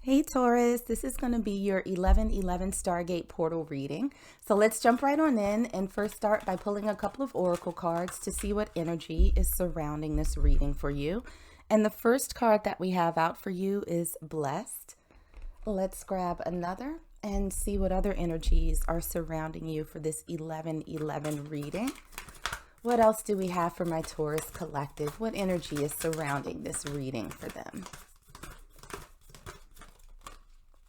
Hey Taurus, this is going to be your 11/11 Stargate portal reading. So let's jump right on in and first start by pulling a couple of oracle cards to see what energy is surrounding this reading for you. And the first card that we have out for you is Blessed. Let's grab another and see what other energies are surrounding you for this 11/11 reading. What else do we have for my Taurus collective? What energy is surrounding this reading for them?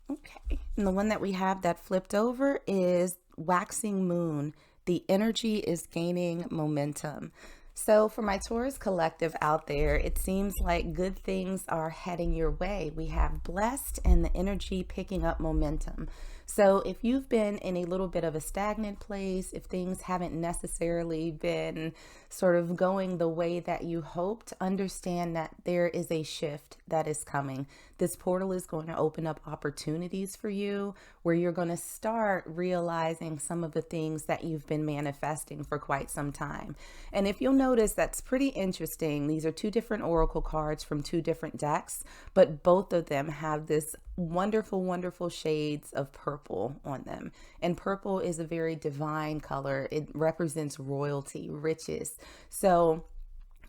Okay, and the one that we have that flipped over is Waxing Moon. The energy is gaining momentum. So for my Taurus collective out there, it seems like good things are heading your way. We have Blessed and the energy picking up momentum. So if you've been in a little bit of a stagnant place, if things haven't necessarily been sort of going the way that you hoped, understand that there is a shift that is coming. This portal is going to open up opportunities for you where you're going to start realizing some of the things that you've been manifesting for quite some time. And if you'll notice, that's pretty interesting. These are two different oracle cards from two different decks, but both of them have this wonderful, wonderful shades of purple on them. And purple is a very divine color. It represents royalty, riches. So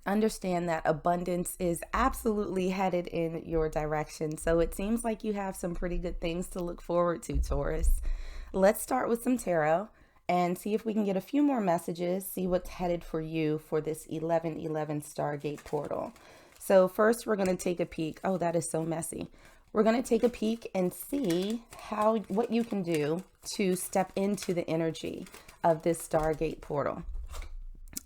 understand that abundance is absolutely headed in your direction. So it seems like you have some pretty good things to look forward to, Taurus. Let's start with some tarot and see if we can get a few more messages, see what's headed for you for this 11/11 Stargate portal. So first we're going to take a peek. Oh, that is so messy. We're going to take a peek and see what you can do to step into the energy of this Stargate portal.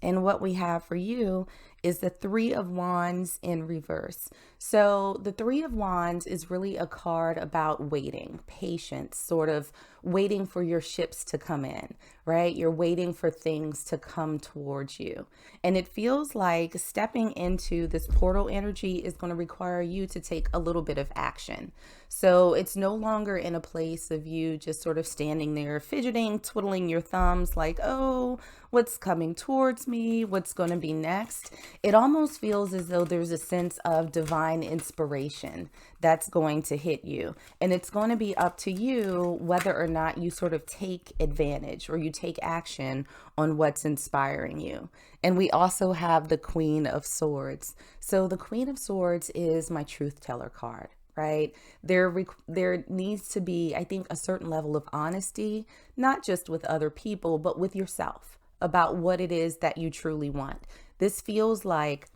And what we have for you is the Three of Wands in reverse. So the Three of Wands is really a card about waiting, patience, sort of waiting for your ships to come in, right? You're waiting for things to come towards you. And it feels like stepping into this portal energy is going to require you to take a little bit of action. So it's no longer in a place of you just sort of standing there fidgeting, twiddling your thumbs like, oh, what's coming towards me? What's going to be next? It almost feels as though there's a sense of divine inspiration that's going to hit you. And it's going to be up to you whether or not you sort of take advantage or you take action on what's inspiring you. And we also have the Queen of Swords. So the Queen of Swords is my truth teller card. Right? There needs to be, I think, a certain level of honesty, not just with other people, but with yourself about what it is that you truly want. This feels like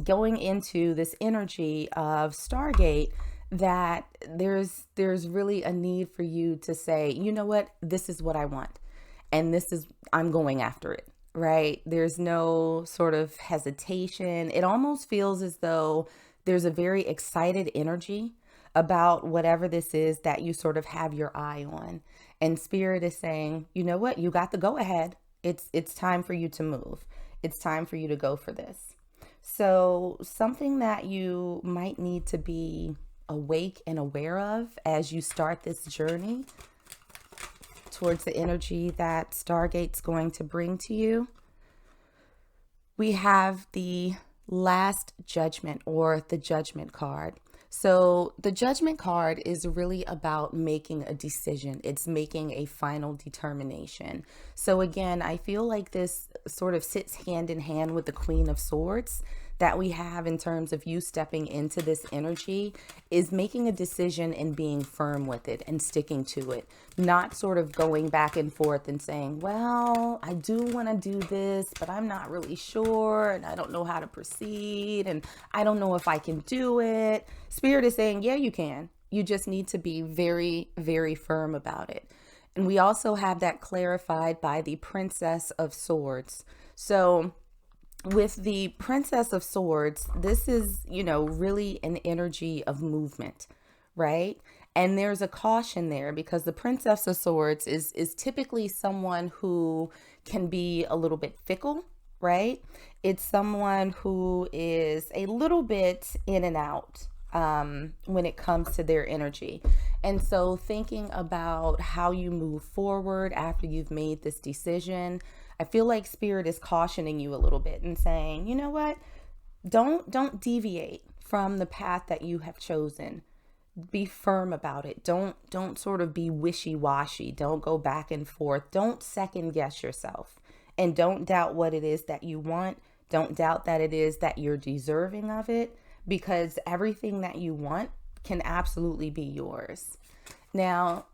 going into this energy of Stargate that there's really a need for you to say, you know what, this is what I want. And I'm going after it, right? There's no sort of hesitation. It almost feels as though there's a very excited energy about whatever this is that you sort of have your eye on. And Spirit is saying, you know what, you got the go ahead. It's time for you to move. It's time for you to go for this. So something that you might need to be awake and aware of as you start this journey towards the energy that Stargate's going to bring to you. We have the Last Judgment, or the Judgment card. So the Judgment card is really about making a decision. It's making a final determination. So again, I feel like this sort of sits hand in hand with the Queen of Swords that we have in terms of you stepping into this energy, is making a decision and being firm with it and sticking to it, not sort of going back and forth and saying, well, I do want to do this, but I'm not really sure and I don't know how to proceed and I don't know if I can do it. Spirit is saying, yeah, you can. You just need to be very, very firm about it. And we also have that clarified by the Princess of Swords. So with the Princess of Swords, this is, really an energy of movement, right? And there's a caution there because the Princess of Swords is typically someone who can be a little bit fickle, right? It's someone who is a little bit in and out when it comes to their energy. And so thinking about how you move forward after you've made this decision, I feel like Spirit is cautioning you a little bit and saying, you know what, don't deviate from the path that you have chosen. Be firm about it. Don't sort of be wishy-washy. Don't go back and forth. Don't second guess yourself. And don't doubt what it is that you want. Don't doubt that it is that you're deserving of it, because everything that you want can absolutely be yours. Now,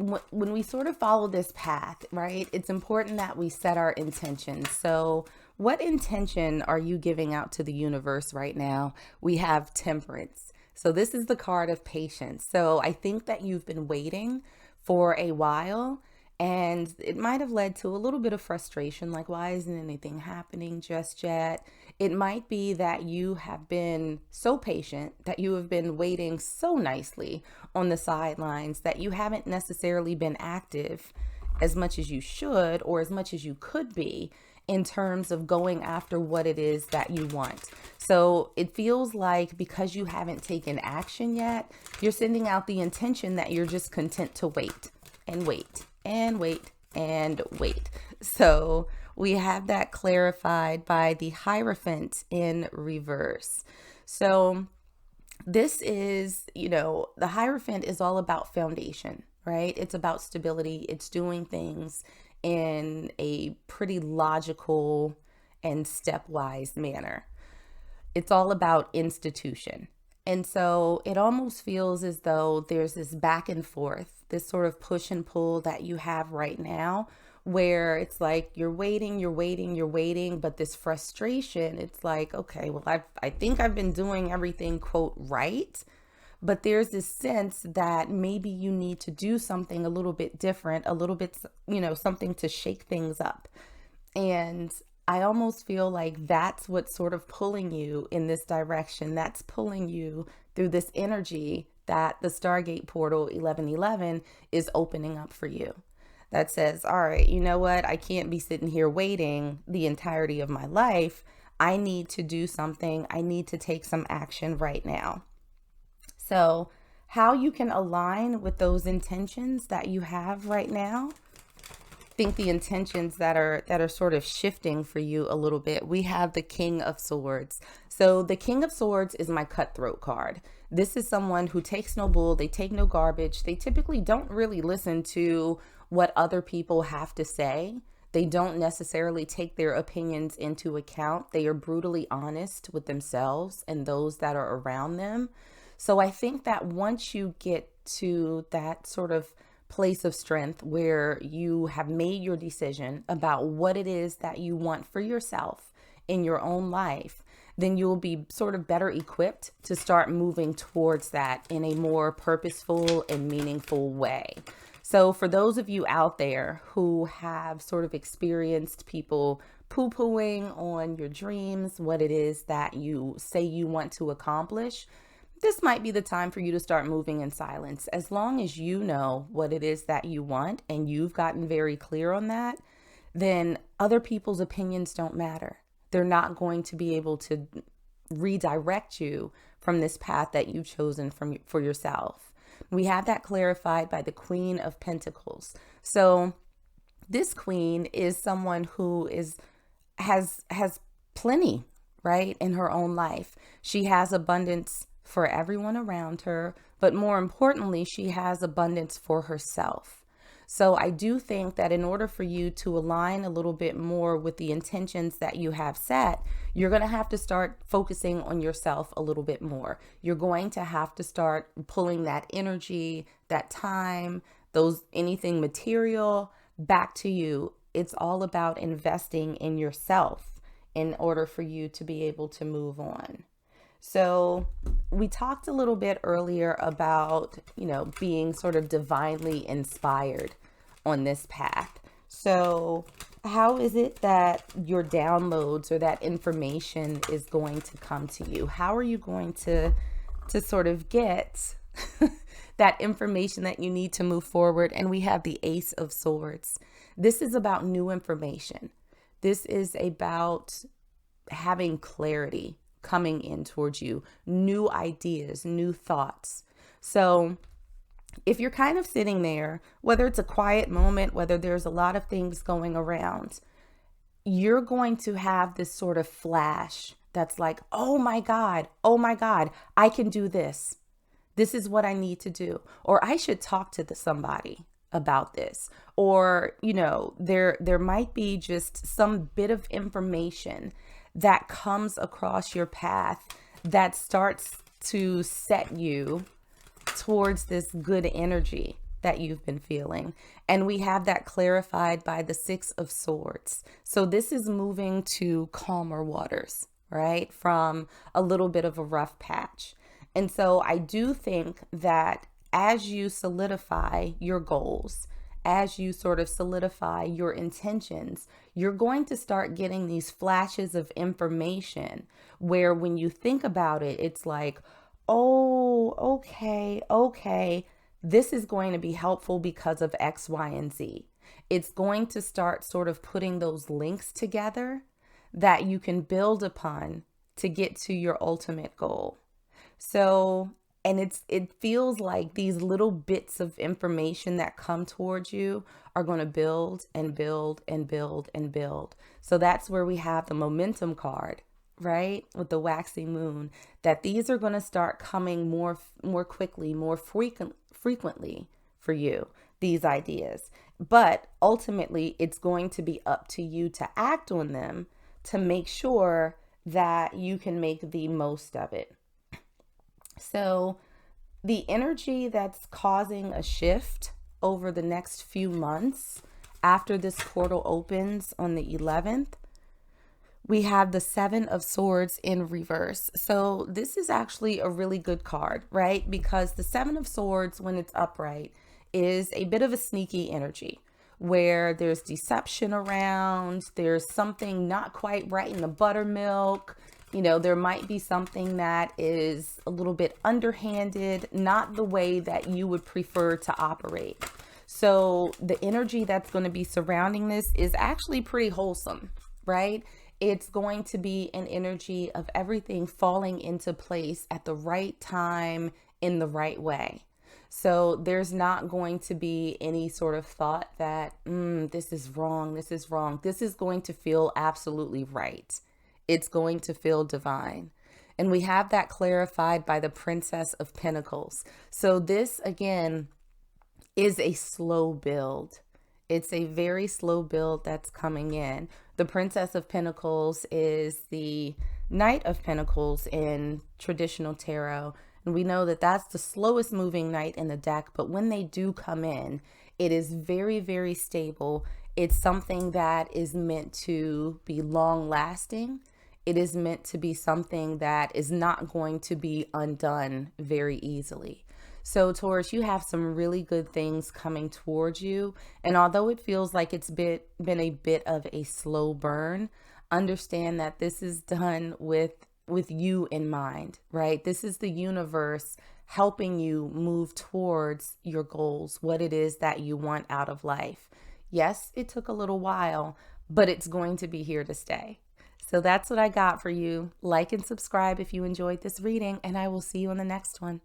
when we sort of follow this path, right, it's important that we set our intentions. So, what intention are you giving out to the universe right now? We have Temperance. So, this is the card of patience. So, I think that you've been waiting for a while, and it might have led to a little bit of frustration, like, why isn't anything happening just yet? It might be that you have been so patient, that you have been waiting so nicely on the sidelines, that you haven't necessarily been active as much as you should, or as much as you could be, in terms of going after what it is that you want. So it feels like because you haven't taken action yet, you're sending out the intention that you're just content to wait and wait and wait and wait. So we have that clarified by the Hierophant in reverse. So this is, the Hierophant is all about foundation, right? It's about stability. It's doing things in a pretty logical and stepwise manner. It's all about institution. And so it almost feels as though there's this back and forth, this sort of push and pull that you have right now, where it's like you're waiting, but this frustration, it's like, okay, well, I think I've been doing everything, quote, right. But there's this sense that maybe you need to do something a little bit different, a little bit, something to shake things up. And I almost feel like that's what's sort of pulling you in this direction. That's pulling you through this energy that the Stargate portal 1111 is opening up for you. That says, all right, you know what? I can't be sitting here waiting the entirety of my life. I need to do something. I need to take some action right now. So how you can align with those intentions that you have right now, think the intentions that are sort of shifting for you a little bit. We have the King of Swords. So the King of Swords is my cutthroat card. This is someone who takes no bull, they take no garbage. They typically don't really listen to what other people have to say. They don't necessarily take their opinions into account. They are brutally honest with themselves and those that are around them. So I think that once you get to that sort of place of strength where you have made your decision about what it is that you want for yourself in your own life, then you'll be sort of better equipped to start moving towards that in a more purposeful and meaningful way. So for those of you out there who have sort of experienced people poo-pooing on your dreams, what it is that you say you want to accomplish, this might be the time for you to start moving in silence. As long as you know what it is that you want and you've gotten very clear on that, then other people's opinions don't matter. They're not going to be able to redirect you from this path that you've chosen for yourself. We have that clarified by the Queen of Pentacles. So this queen is someone who has plenty, right, in her own life. She has abundance for everyone around her, but more importantly, she has abundance for herself. So I do think that in order for you to align a little bit more with the intentions that you have set, you're going to have to start focusing on yourself a little bit more. You're going to have to start pulling that energy, that time, anything material back to you. It's all about investing in yourself in order for you to be able to move on. So we talked a little bit earlier about, being sort of divinely inspired on this path. So how is it that your downloads or that information is going to come to you? How are you going to sort of get that information that you need to move forward? And we have the Ace of Swords. This is about new information. This is about having clarity coming in towards you, new ideas, new thoughts. So if you're kind of sitting there, whether it's a quiet moment, whether there's a lot of things going around, you're going to have this sort of flash that's like, oh my God, I can do this. This is what I need to do. Or I should talk to somebody about this. Or, there might be just some bit of information that comes across your path that starts to set you towards this good energy that you've been feeling. And we have that clarified by the Six of Swords. So this is moving to calmer waters, right? From a little bit of a rough patch. And so I do think that as you solidify your goals, as you sort of solidify your intentions, you're going to start getting these flashes of information where when you think about it, it's like, oh, okay, this is going to be helpful because of X, Y, and Z. It's going to start sort of putting those links together that you can build upon to get to your ultimate goal. So, and it feels like these little bits of information that come towards you are going to build and build and build and build. So that's where we have the momentum card, right? With the waxing moon, that these are going to start coming more quickly, more frequently for you, these ideas. But ultimately, it's going to be up to you to act on them to make sure that you can make the most of it. So the energy that's causing a shift over the next few months after this portal opens on the 11th, we have the Seven of Swords in reverse. So this is actually a really good card, right? Because the Seven of Swords, when it's upright, is a bit of a sneaky energy where there's deception around, there's something not quite right in the buttermilk. There might be something that is a little bit underhanded, not the way that you would prefer to operate. So the energy that's going to be surrounding this is actually pretty wholesome, right? It's going to be an energy of everything falling into place at the right time in the right way. So there's not going to be any sort of thought that, this is wrong. This is going to feel absolutely right. It's going to feel divine. And we have that clarified by the Princess of Pentacles. So this, again, is a slow build. It's a very slow build that's coming in. The Princess of Pentacles is the Knight of Pentacles in traditional tarot. And we know that that's the slowest moving knight in the deck. But when they do come in, it is very, very stable. It's something that is meant to be long lasting. It is meant to be something that is not going to be undone very easily. So Taurus, you have some really good things coming towards you. And although it feels like it's been a bit of a slow burn, understand that this is done with you in mind, right? This is the universe helping you move towards your goals, what it is that you want out of life. Yes, it took a little while, but it's going to be here to stay. So that's what I got for you. Like and subscribe if you enjoyed this reading, and I will see you in the next one.